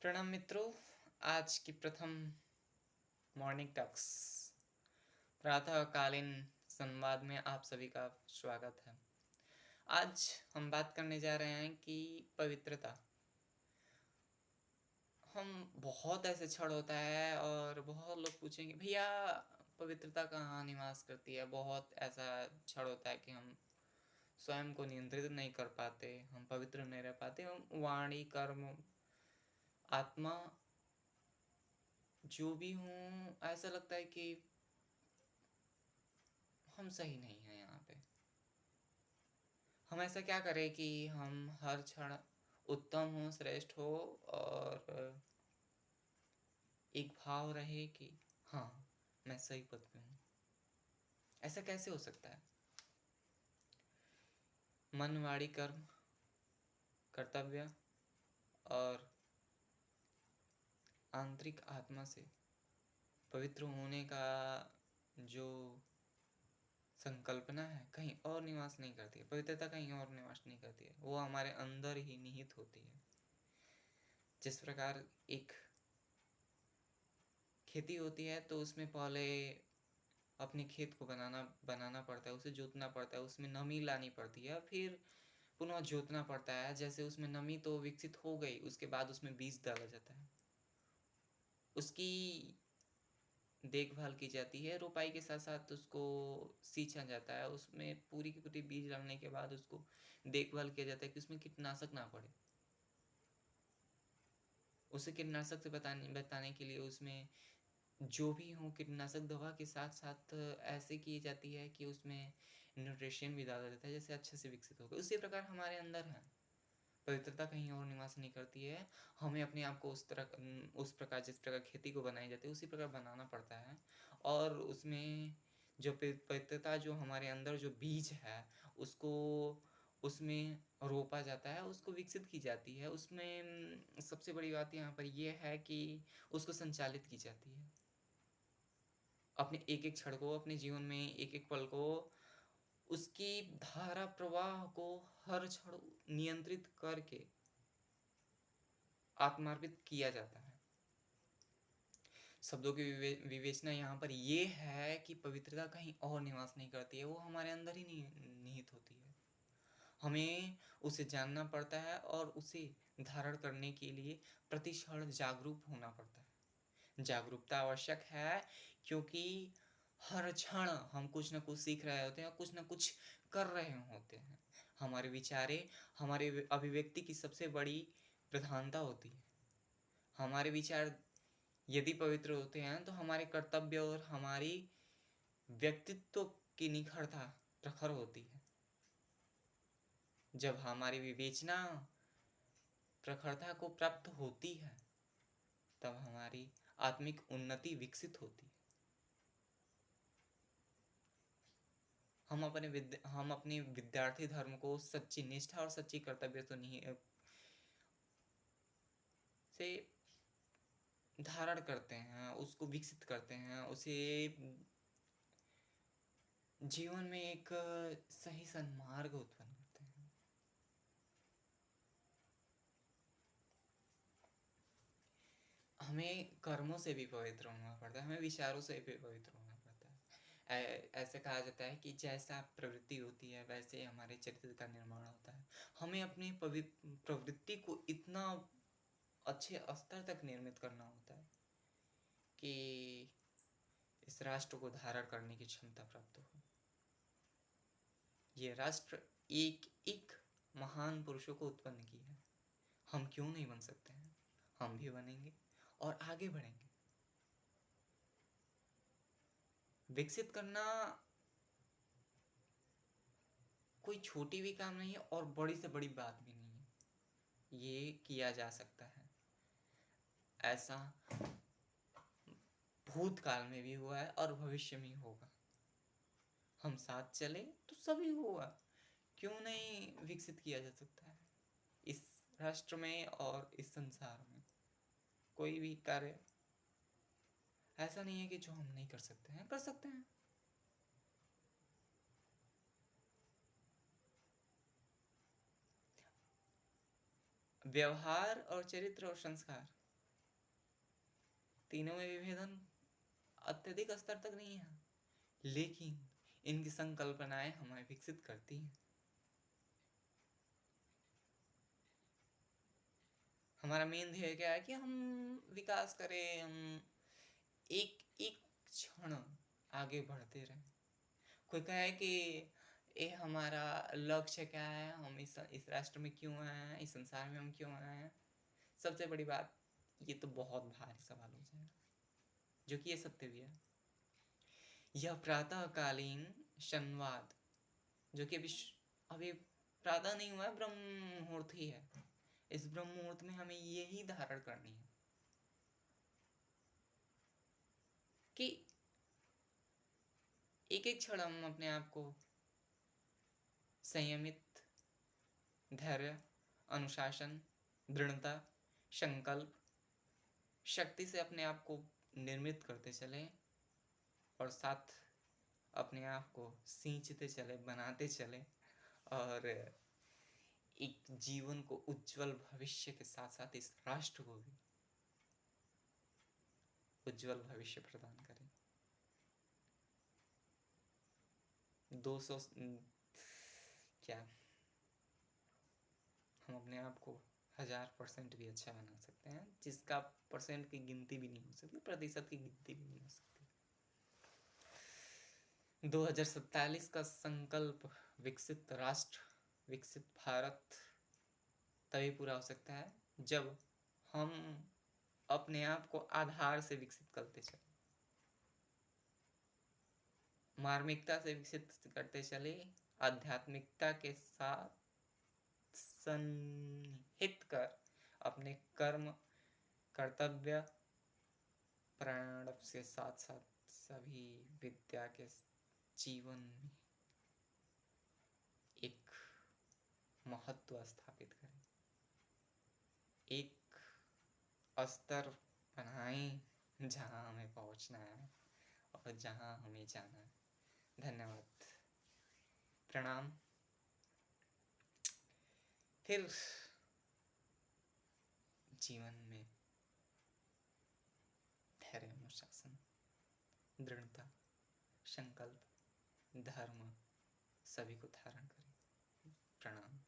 प्रणाम मित्रों। आज की प्रथम मॉर्निंग टॉक्स प्रातःकालीन संवाद में आप सभी का स्वागत है। आज हम बात करने जा रहे हैं कि पवित्रता। हम बहुत ऐसे क्षण होता है और बहुत लोग पूछेंगे भैया पवित्रता कहाँ निवास करती है। बहुत ऐसा क्षण होता है कि हम स्वयं को नियंत्रित नहीं कर पाते, हम पवित्र नहीं रह पाते, हम वाणी कर्म आत्मा जो भी हूँ ऐसा लगता है कि हम सही नहीं हैं यहाँ पे। हम ऐसा क्या करें कि हम हर क्षण उत्तम हो, श्रेष्ठ हो और एक भाव रहे कि हाँ मैं सही पद पे हूँ। ऐसा कैसे हो सकता है? मन वाणी कर्म कर्तव्य और आंतरिक आत्मा से पवित्र होने का जो संकल्पना है कहीं और निवास नहीं करती है। पवित्रता कहीं और निवास नहीं करती है, वो हमारे अंदर ही निहित होती है। जिस प्रकार एक खेती होती है तो उसमें पहले अपने खेत को बनाना पड़ता है, उसे जोतना पड़ता है, उसमें नमी लानी पड़ती है, फिर पुनः जोतना पड़ता है। जैसे उसमें नमी तो विकसित हो गई, उसके बाद उसमें बीज डाला जाता है, उसकी देखभाल की जाती है, रोपाई के साथ साथ उसको सींचा जाता है, उसमें पूरी की पूरी बीज डालने के बाद उसको देखभाल किया जाता है कि उसमें कीटनाशक ना पड़े। उसे कीटनाशक से बताने के लिए उसमें जो भी हो कीटनाशक दवा के साथ साथ ऐसे की जाती है कि उसमें न्यूट्रिशन भी डाला जाता है, जैसे अच्छे से विकसित होगा। उसी प्रकार हमारे अंदर है, पवित्रता कहीं और निवास नहीं करती है। हमें अपने आप को उस प्रकार जिस प्रकार खेती को बनाई जाती है उसी प्रकार बनाना पड़ता है। और उसमें जो पवित्रता जो हमारे अंदर जो बीज है उसको उसमें रोपा जाता है, उसको विकसित की जाती है। उसमें सबसे बड़ी बात यहाँ पर यह है कि उसको संचालित की जाती है। अपने एक एक क्षण को, अपने जीवन में एक एक पल को, उसकी धारा प्रवाह को हर क्षण नियंत्रित करके आत्मार्पित किया जाता है। शब्दों की विवेचना यहाँ पर ये है कि पवित्रता कहीं और निवास नहीं करती है, वो हमारे अंदर ही निहित होती है। हमें उसे जानना पड़ता है और उसे धारण करने के लिए प्रति क्षण जागरूक होना पड़ता है। जागरूकता आवश्यक है क्योंकि हर क्षण हम कुछ न कुछ सीख रहे होते हैं और कुछ न कुछ कर रहे होते हैं। हमारे विचारे हमारे अभिव्यक्ति की सबसे बड़ी प्रधानता होती है। हमारे विचार यदि पवित्र होते हैं तो हमारे कर्तव्य और हमारी व्यक्तित्व की निखरता प्रखर होती है। जब हमारी विवेचना प्रखरता को प्राप्त होती है तब हमारी आत्मिक उन्नति विकसित होती है। हम अपने विद्यार्थी धर्म को सच्ची निष्ठा और सच्ची कर्तव्य तो नहीं से धारण करते हैं, उसको विकसित करते हैं, उसे जीवन में एक सही सन्मार्ग उत्पन्न करते हैं। हमें कर्मों से भी पवित्र होना पड़ता है, हमें विचारों से भी पवित्र होना पड़ता है। ऐसे कहा जाता है कि जैसा प्रवृत्ति होती है वैसे हमारे चरित्र का निर्माण होता है। हमें अपनी प्रवृत्ति को इतना अच्छे स्तर तक निर्मित करना होता है कि इस राष्ट्र को धारण करने की क्षमता प्राप्त हो। ये राष्ट्र एक एक महान पुरुषों को उत्पन्न किया है। हम क्यों नहीं बन सकते हैं? हम भी बनेंगे और आगे बढ़ेंगे। विकसित करना कोई छोटी भी काम नहीं है और बड़ी से बड़ी बात भी नहीं है, ये किया जा सकता है। ऐसा भूतकाल में भी हुआ है और भविष्य में होगा। हम साथ चले तो सभी होगा। क्यों नहीं विकसित किया जा सकता है? इस राष्ट्र में और इस संसार में कोई भी कार्य ऐसा नहीं है कि जो हम नहीं कर सकते हैं, कर सकते हैं। व्यवहार और चरित्र और संस्कार तीनों में विभेदन अत्यधिक स्तर तक नहीं है, लेकिन इनकी संकल्पनाएं हमें विकसित करती हैं। हमारा मेन ध्येय क्या है कि हम विकास करें, हम एक एक क्षण आगे बढ़ते रहें। कोई कहे कि ये हमारा लक्ष्य क्या है, हम इस राष्ट्र में क्यों आए हैं, इस संसार में हम क्यों आए हैं। सबसे बड़ी बात, ये तो बहुत भारी सवाल हो जाएगा, जो कि ये सत्य भी है। यह प्रातःकालीन संवाद, जो कि अभी प्रातः नहीं हुआ है, ब्रह्म मुहूर्त ही है। इस ब्रह्म मुहूर्त में हमें यही धारण करनी है कि एक एक क्षण हम अपने आप को संयमित, धैर्य, अनुशासन, दृढ़ता, संकल्प, शक्ति से अपने आप को निर्मित करते चले, और साथ अपने आप को सींचते चले, बनाते चले, और एक जीवन को उज्जवल भविष्य के साथ साथ इस राष्ट्र को भी उज्जवल भविष्य प्रदान करें। 200 क्या, हम अपने आप को 1000% भी अच्छा बना सकते हैं, जिसका परसेंट की गिनती भी नहीं हो सकती, प्रतिशत की गिनती भी नहीं हो सकती। 2047 का संकल्प, विकसित राष्ट्र, विकसित भारत तभी पूरा हो सकता है जब हम अपने आप को आधार से विकसित करते चले, मार्मिकता से विकसित करते चले, आध्यात्मिकता के साथ संहित कर अपने कर्म, कर्तव्य, प्राणव के साथ साथ सभी विद्या के जीवन में एक महत्व स्थापित करें, एक स्तर बनाएं जहां हमें पहुंचना है और जहां हमें जाना है। धन्यवाद, प्रणाम। फिर जीवन में धैर्य, अनुशासन, दृढ़ता, संकल्प, धर्म सभी को धारण करें। प्रणाम।